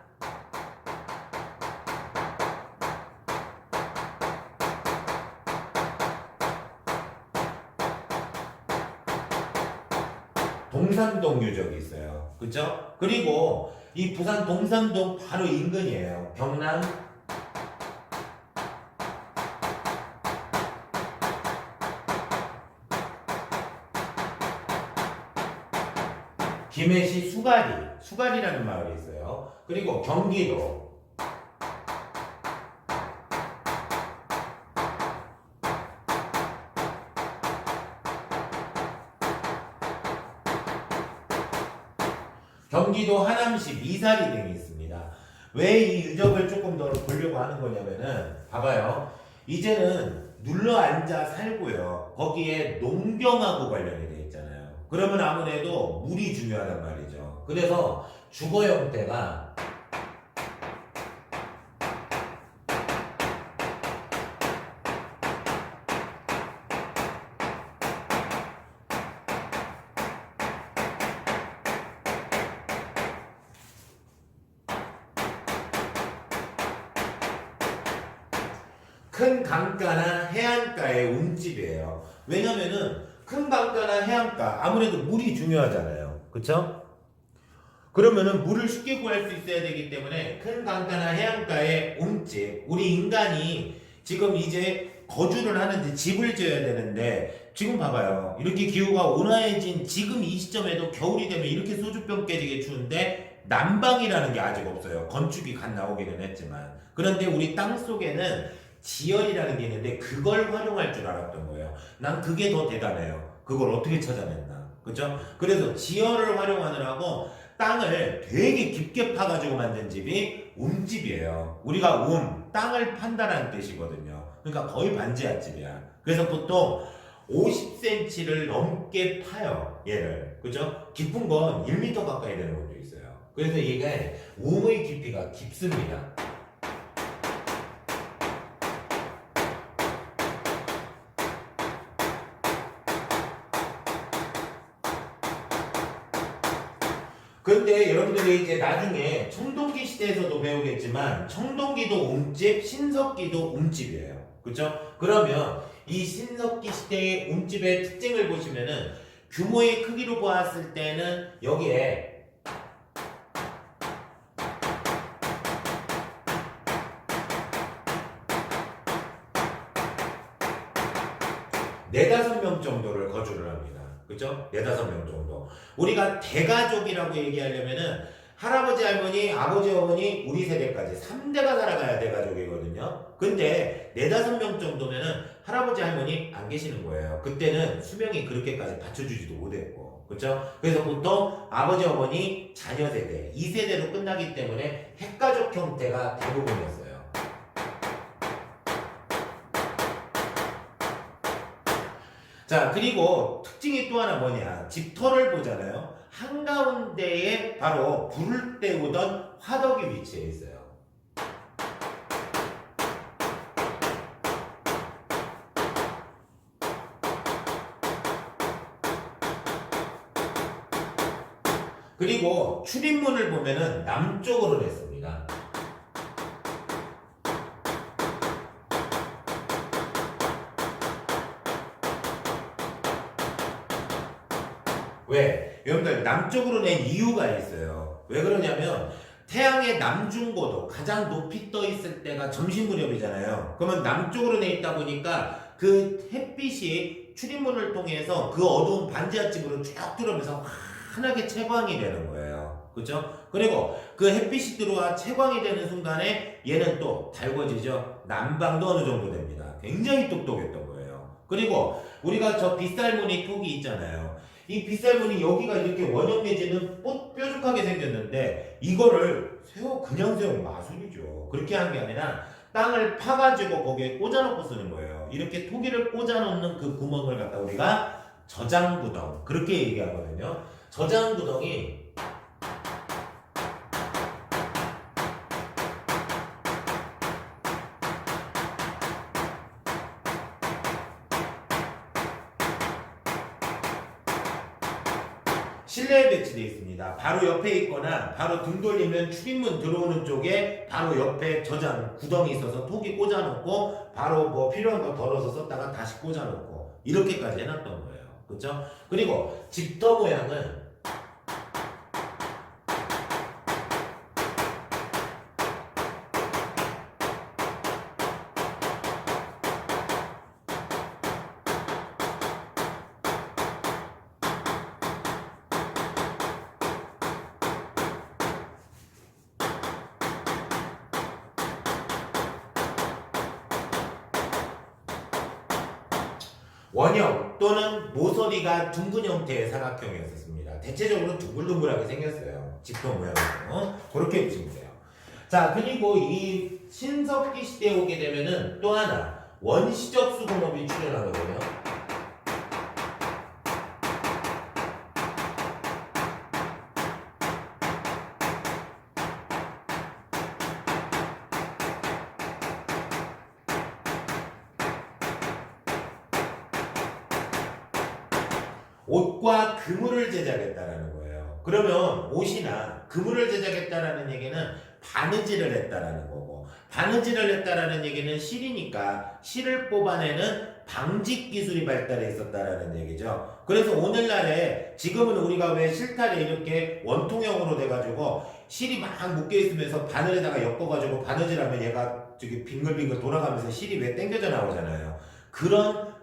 동산동 유적이 있어요. 그죠? 그리고 이 부산 동산동 바로 인근이에요. 경남 김해시 수가리라는 마을이 있어요. 그리고 경기도 하남시 미사리 등이 있습니다. 왜 이 유적을 조금 더 보려고 하는 거냐면은 봐봐요. 이제는 눌러 앉아 살고요. 거기에 농경하고 관련이 돼 있잖아요. 그러면 아무래도 물이 중요하단 말이죠. 그래서 주거 형태가 큰 강가나 해안가의 움집이에요. 왜냐면은 큰 강가나 해안가 아무래도 물이 중요하잖아요. 그쵸? 그러면은 물을 쉽게 구할 수 있어야 되기 때문에 큰 강가나 해안가의 움집 우리 인간이 지금 이제 거주를 하는데 집을 지어야 되는데 지금 봐봐요. 이렇게 기후가 온화해진 지금 이 시점에도 겨울이 되면 이렇게 소주병 깨지게 추운데 난방이라는 게 아직 없어요. 건축이 갓 나오기는 했지만 그런데 우리 땅 속에는 지열이라는 게 있는데 그걸 활용할 줄 알았던 거예요. 난 그게 더 대단해요. 그걸 어떻게 찾아냈나. 그죠? 그래서 지열을 활용하느라고 땅을 되게 깊게 파가지고 만든 집이 움집이에요. 우리가 땅을 판다라는 뜻이거든요. 그러니까 거의 반지하집이야. 그래서 보통 50cm를 넘게 파요. 얘를. 그죠? 깊은 건 1m 가까이 되는 것도 있어요. 그래서 이게 움의 깊이가 깊습니다. 그런데 여러분들이 이제 나중에 청동기 시대에서도 배우겠지만 청동기도 움집, 신석기도 움집이에요. 그렇죠? 그러면 이 신석기 시대의 움집의 특징을 보시면은 규모의 크기로 보았을 때는 여기에 네다섯 명 정도를 거주를 합니다. 그죠? 네다섯 명 정도. 우리가 대가족이라고 얘기하려면은 할아버지, 할머니, 아버지, 어머니, 우리 세대까지 3대가 살아가야 대가족이거든요. 근데 네다섯 명 정도면은 할아버지, 할머니 안 계시는 거예요. 그때는 수명이 그렇게까지 받쳐주지도 못했고. 그렇죠? 그래서 보통 아버지, 어머니, 자녀 세대, 2세대로 끝나기 때문에 핵가족 형태가 대부분이었어요. 자, 그리고 특징이 또 하나 뭐냐. 집터를 보잖아요. 한가운데에 바로 불을 때우던 화덕이 위치해 있어요. 그리고 출입문을 보면은 남쪽으로 냈습니다. 왜? 여러분들 남쪽으로 낸 이유가 있어요. 왜 그러냐면 태양의 남중고도 가장 높이 떠 있을 때가 점심 무렵이잖아요. 그러면 남쪽으로 내 있다 보니까 그 햇빛이 출입문을 통해서 그 어두운 반지하집으로 쭉 들어오면서 환하게 채광이 되는 거예요. 그렇죠? 그리고 그 햇빛이 들어와 채광이 되는 순간에 얘는 또 달궈지죠. 난방도 어느 정도 됩니다. 굉장히 똑똑했던 거예요. 그리고 우리가 저 빗살무늬 톡이 있잖아요. 이 빗살무늬 여기가 이렇게 원형 내지는 뾰족하게 생겼는데 이거를 그냥 세운 마술이죠. 그렇게 한 게 아니라 땅을 파가지고 거기에 꽂아놓고 쓰는 거예요. 이렇게 토기를 꽂아놓는 그 구멍을 갖다 우리가 저장구덩 그렇게 얘기하거든요. 저장구덩이 실내에 배치되어 있습니다. 바로 옆에 있거나 바로 등 돌리면 출입문 들어오는 쪽에 바로 옆에 저장 구덩이 있어서 톡이 꽂아놓고 바로 뭐 필요한 거 덜어서 썼다가 다시 꽂아놓고 이렇게까지 해놨던 거예요. 그렇죠? 그리고 집터 모양은 원형 또는 모서리가 둥근 형태의 사각형이었습니다. 대체적으로 둥글둥글하게 생겼어요. 집터 모양으로. 그렇게 보시면 돼요. 자, 그리고 이 신석기 시대에 오게 되면은 또 하나 원시적 수공업이 출현하거든요. 옷과 그물을 제작했다라는 거예요. 그러면 옷이나 그물을 제작했다라는 얘기는 바느질을 했다라는 거고, 바느질을 했다라는 얘기는 실이니까 실을 뽑아내는 방직 기술이 발달해 있었다라는 얘기죠. 그래서 오늘날에 지금은 우리가 왜 실타래 이렇게 원통형으로 돼가지고 실이 막 묶여 있으면서 바늘에다가 엮어가지고 바느질하면 얘가 저기 빙글빙글 돌아가면서 실이 왜 당겨져 나오잖아요. 그런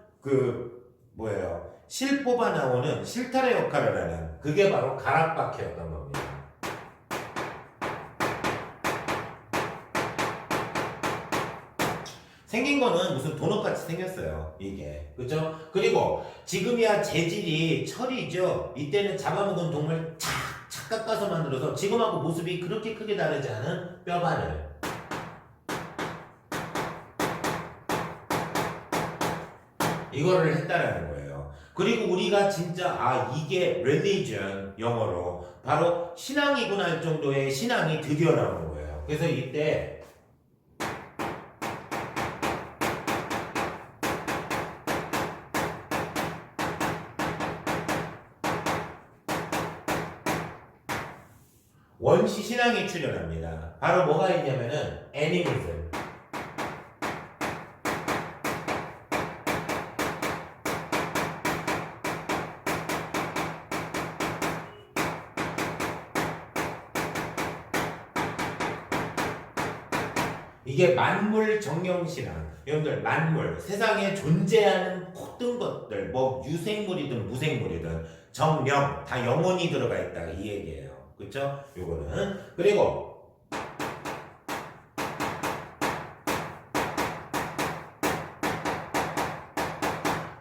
뭐예요? 실 뽑아 나오는 실타래 역할을 하는 그게 바로 가락바퀴였던 겁니다. 생긴 거는 무슨 도넛같이 생겼어요. 이게. 그죠? 그리고 지금이야 재질이 철이죠. 이때는 잡아먹은 동물 착착 깎아서 만들어서 지금하고 모습이 그렇게 크게 다르지 않은 뼈바늘. 이거를 했다라는 거예요. 그리고 우리가 진짜 이게 religion 영어로 바로 신앙이구나 할 정도의 신앙이 드디어 나오는 거예요. 그래서 이때 원시 신앙이 출현합니다. 바로 뭐가 있냐면은 애니미즘. 이게 만물 정령신앙. 여러분들 만물 세상에 존재하는 모든 것들 뭐 유생물이든 무생물이든 정령 다 영혼이 들어가 있다 이 얘기예요. 그쵸? 요거는 그리고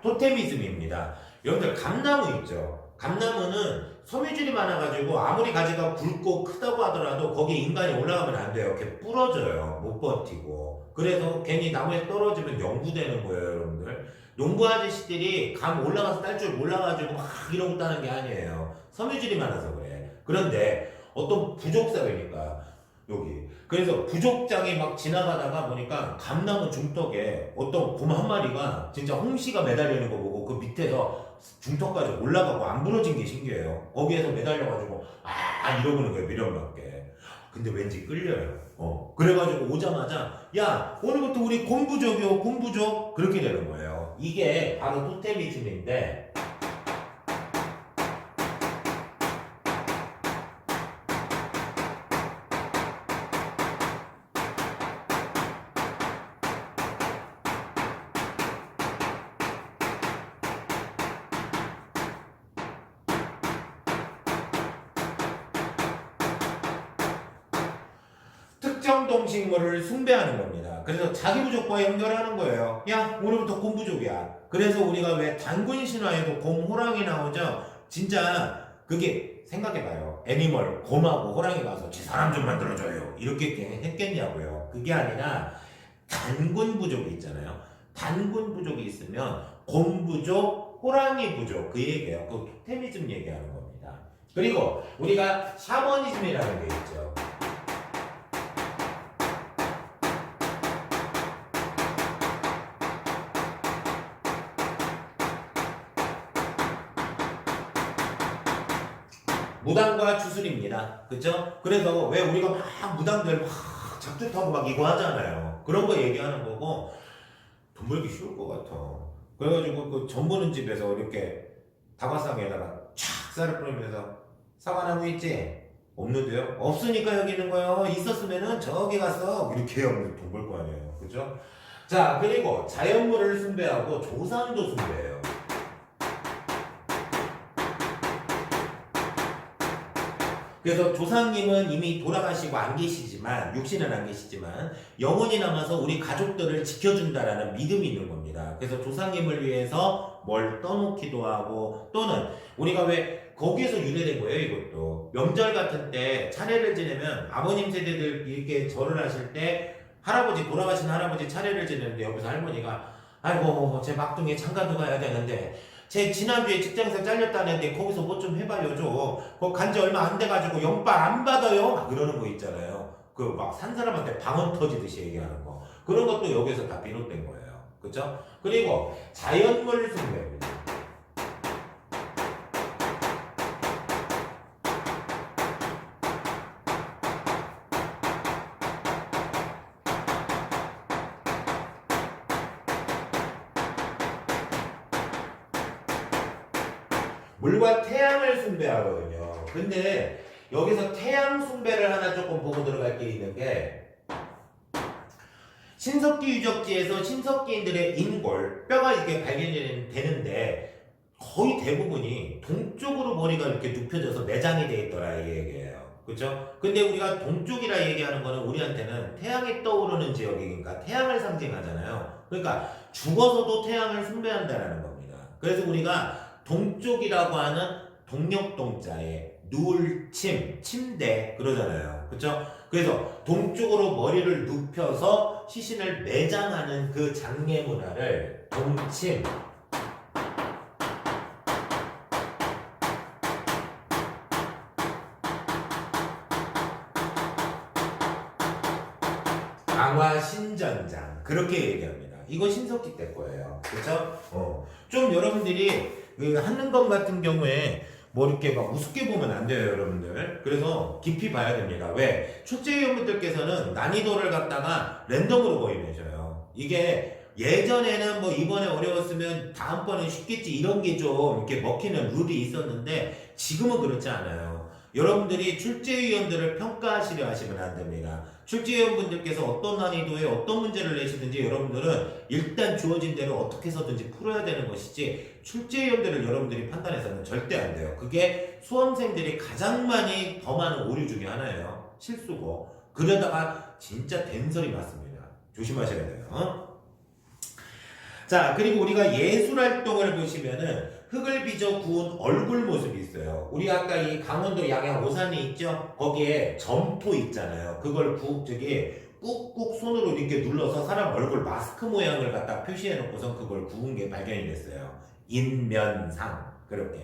토테미즘입니다. 여러분들 감나무 있죠? 감나무는 섬유질이 많아가지고 아무리 가지가 굵고 크다고 하더라도 거기에 인간이 올라가면 안 돼요. 이렇게 부러져요. 못 버티고. 그래서 괜히 나무에 떨어지면 영구되는 거예요, 여러분들. 농부 아저씨들이 감 올라가서 딸 줄 몰라가지고 막 이러고 있다는 게 아니에요. 섬유질이 많아서 그래. 그런데 어떤 부족사회니까 여기. 그래서 부족장이 막 지나가다가 보니까 감나무 중턱에 어떤 곰 한 마리가 진짜 홍시가 매달리는 거 보고 그 밑에서 중턱까지 올라가고 안 부러진 게 신기해요. 거기에서 매달려가지고 이러고는 거예요. 미련받게. 근데 왠지 끌려요. 그래가지고 오자마자 야 오늘부터 우리 곰부족이요 곰부족 그렇게 되는 거예요. 이게 바로 토테미즘인데 특정 동식물을 숭배하는 겁니다. 그래서 자기 부족과 연결하는 거예요. 야, 오늘부터 곰 부족이야. 그래서 우리가 왜 단군 신화에도 곰, 호랑이 나오죠? 진짜 그게 생각해봐요. 애니멀, 곰하고 호랑이 가서 제 사람 좀 만들어줘요. 이렇게 했겠냐고요. 그게 아니라 단군 부족이 있잖아요. 단군 부족이 있으면 곰 부족, 호랑이 부족 그 얘기예요. 그 토테미즘 얘기하는 겁니다. 그리고 우리가 샤머니즘이라는 게 있죠. 무당과 주술입니다. 그쵸? 그래서 왜 우리가 막 무당들 막 작두 타고 막 이거 하잖아요. 그런 거 얘기하는 거고 돈 벌기 쉬울 것 같아. 그래가지고 그 전 보는 집에서 이렇게 다과상에다가 촥 쌀을 뿌리면서 사과나무 있지? 없는데요? 없으니까 여기 있는 거예요. 있었으면은 저기 가서 이렇게 하면 돈 벌 거 아니에요. 그죠? 자, 그리고 자연물을 숭배하고 조상도 숭배해요. 그래서 조상님은 이미 돌아가시고 안 계시지만 육신은 안 계시지만 영혼이 남아서 우리 가족들을 지켜준다라는 믿음이 있는 겁니다. 그래서 조상님을 위해서 뭘 떠놓기도 하고 또는 우리가 왜 거기에서 유래된 거예요. 이것도 명절 같은 때 차례를 지내면 아버님 세대들 이렇게 절을 하실 때 할아버지 돌아가신 할아버지 차례를 지내는데 옆에서 할머니가 아이고 제 막둥이에 장가도 가야 되는데 제 지난주에 직장에서 잘렸다는데 거기서 뭐 좀 해봐요 좀. 그거 간지 얼마 안 돼가지고 영발 안 받아요. 막 그러는 거 있잖아요. 그 막 산 사람한테 방언 터지듯이 얘기하는 거. 그런 것도 여기서 다 비롯된 거예요. 그쵸? 그리고 자연물 숭배입니다. 물과 태양을 숭배하거든요. 근데 여기서 태양 숭배를 하나 조금 보고 들어갈 게 있는 게 신석기 유적지에서 신석기인들의 인골, 뼈가 이렇게 발견이 되는데 거의 대부분이 동쪽으로 머리가 이렇게 눕혀져서 내장이 돼 있더라 이 얘기예요. 그렇죠? 근데 우리가 동쪽이라 얘기하는 거는 우리한테는 태양이 떠오르는 지역이니까 태양을 상징하잖아요. 그러니까 죽어서도 태양을 숭배한다라는 겁니다. 그래서 우리가 동쪽이라고 하는 동력동자에 누울 침, 침대 그러잖아요. 그렇죠? 그래서 동쪽으로 머리를 눕혀서 시신을 매장하는 그 장례 문화를 동침 강화신전장 그렇게 얘기합니다. 이거 신석기 때 거예요. 그렇죠? 좀 여러분들이 하는 것 같은 경우에 뭐 이렇게 막 우습게 보면 안 돼요, 여러분들. 그래서 깊이 봐야 됩니다. 왜? 초째 회원분들께서는 난이도를 갖다가 랜덤으로 거의 내셔요. 이게 예전에는 뭐 이번에 어려웠으면 다음번엔 쉽겠지 이런 게 좀 이렇게 먹히는 룰이 있었는데 지금은 그렇지 않아요. 여러분들이 출제위원들을 평가하시려 하시면 안 됩니다. 출제위원분들께서 어떤 난이도에 어떤 문제를 내시든지 여러분들은 일단 주어진 대로 어떻게 해서든지 풀어야 되는 것이지 출제위원들을 여러분들이 판단해서는 절대 안 돼요. 그게 수험생들이 가장 많이 더 많은 오류 중에 하나예요. 실수고. 그러다가 진짜 된설이 맞습니다. 조심하셔야 돼요. 자, 그리고 우리가 예술활동을 보시면은 흙을 빚어 구운 얼굴 모습이 있어요. 우리 아까 이 강원도 양양 오산이 있죠? 거기에 점토 있잖아요. 그걸 꾹꾹 손으로 이렇게 눌러서 사람 얼굴 마스크 모양을 갖다 표시해 놓고서 그걸 구운 게 발견이 됐어요. 인면상. 그렇게.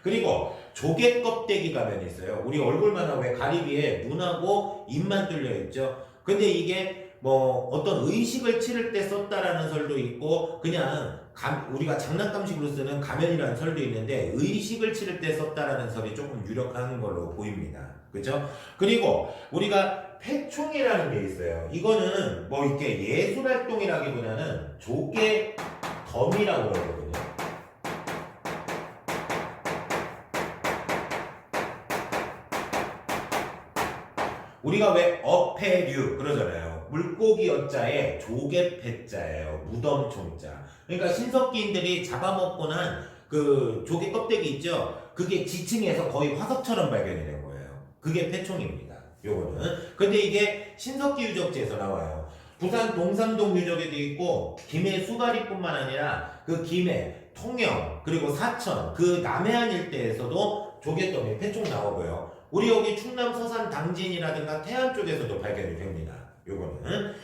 그리고 조개 껍데기 가면이 있어요. 우리 얼굴만 하고 왜 가리비에 눈하고 입만 뚫려 있죠? 근데 이게 뭐 어떤 의식을 치를 때 썼다라는 설도 있고 그냥 우리가 장난감식으로 쓰는 가면이라는 설도 있는데 의식을 치를 때 썼다라는 설이 조금 유력한 걸로 보입니다. 그죠? 그리고 우리가 패총이라는 게 있어요. 이거는 뭐 이렇게 예술활동이라기보다는 조개 덤이라고 그러거든요. 우리가 왜 어패류 그러잖아요. 물고기 어자에 조개 패자예요. 무덤 총자. 그러니까 신석기인들이 잡아먹고 난 그 조개 껍데기 있죠? 그게 지층에서 거의 화석처럼 발견이 된 거예요. 그게 패총입니다. 요거는. 근데 이게 신석기 유적지에서 나와요. 부산 동삼동 유적에도 있고 김해 수가리뿐만 아니라 그 김해, 통영, 그리고 사천, 그 남해안 일대에서도 조개더미 패총 나오고요. 우리 여기 충남 서산 당진이라든가 태안 쪽에서도 발견이 됩니다. 요거는.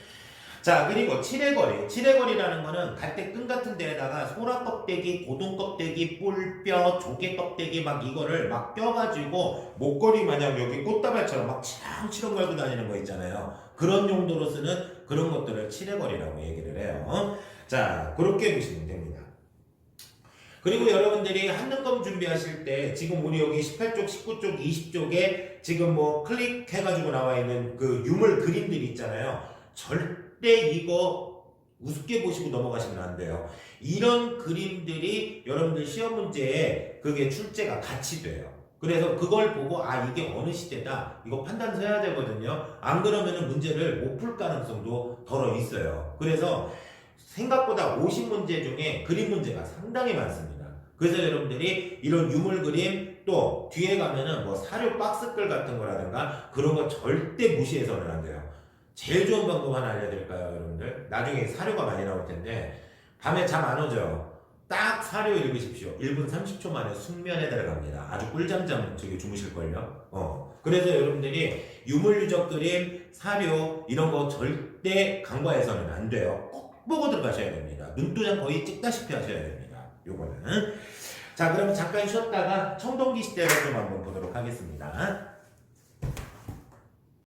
자, 그리고 칠해거리. 칠해거리라는 거는 갈대끈 같은 데에다가 소라 껍데기, 고동 껍데기, 뿔뼈, 조개 껍데기 막 이거를 막 껴가지고 목걸이 마냥 여기 꽃다발처럼 막 치렁치렁 걸고 다니는 거 있잖아요. 그런 용도로 쓰는 그런 것들을 칠해거리라고 얘기를 해요. 자, 그렇게 보시면 됩니다. 그리고 여러분들이 한능검 준비하실 때 지금 우리 여기 18쪽, 19쪽, 20쪽에 지금 뭐 클릭해가지고 나와 있는 그 유물 그림들 있잖아요. 절대 이거 우습게 보시고 넘어가시면 안 돼요. 이런 그림들이 여러분들 시험 문제에 그게 출제가 같이 돼요. 그래서 그걸 보고 아 이게 어느 시대다 이거 판단 해야 되거든요. 안 그러면은 문제를 못 풀 가능성도 덜어 있어요. 그래서 생각보다 50문제 중에 그림 문제가 상당히 많습니다. 그래서 여러분들이 이런 유물 그림 또 뒤에 가면은 뭐 사료 박스글 같은 거라든가 그런 거 절대 무시해서는 안 돼요. 제일 좋은 방법 하나 알려드릴까요, 여러분들? 나중에 사료가 많이 나올 텐데 밤에 잠 안 오죠? 딱 사료 읽으십시오. 1분 30초 만에 숙면에 들어갑니다. 아주 꿀잠잠 주무실걸요? 그래서 여러분들이 유물 유적 그림, 사료 이런 거 절대 간과해서는 안 돼요. 꼭 보고 들어가셔야 됩니다. 눈도장 거의 찍다시피 하셔야 됩니다. 요거는. 자, 그럼 잠깐 쉬었다가 청동기 시대를 좀 한번 보도록 하겠습니다.